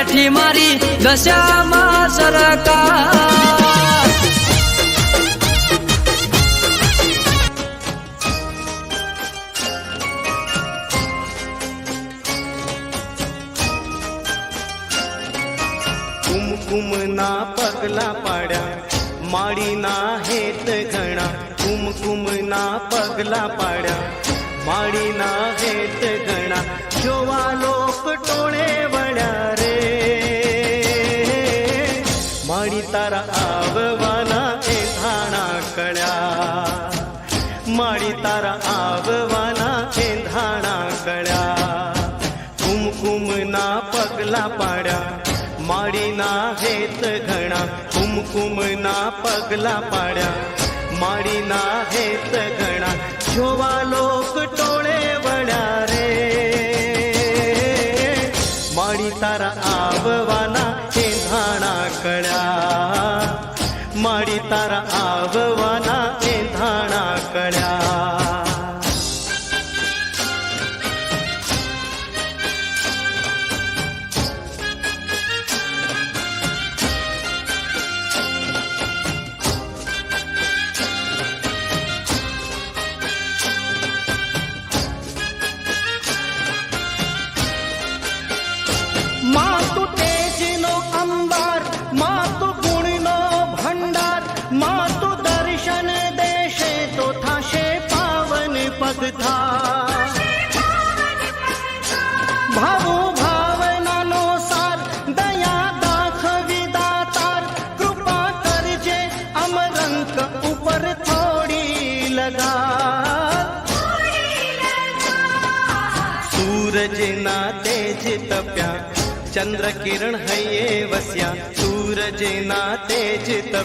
બેઠી મારી દશામાં સરકાર કુમકુમના પગલા પાડ્યા માળીના હેત ઘણા કુમકુમના પગલા પાડ્યા માળીના હેત ઘણા જોવા લોક ટોળે વળ્યા રે માળી તારા આવવાના એ ધાણા કળ્યા માળી તારા આવવાના એ ધાણા કળ્યા કુમકુમના પગલા પાડ્યા માળીના હેત ઘણા કુમકુમના પગલા પાડ્યા માળીના હેત ઘણા જોવા લોક ટોળે વળ્યા રે માળી તારા આવવાના એ ધાણા કળ્યા માળી તારા આવવાના એ ધાણા કળ્યા मातु तेजनो अंबार मातु गुणनो भंडार मातु दर्शन देशे तो थाशे पावन पगथा भावो भावनानो सार दया दाखवी दातार कृपा करजे अमरंक ઉપર થોડી લગા सूरजना तेज तप्या चंद्र किरण हये वस्या सूरजना तेज तप्या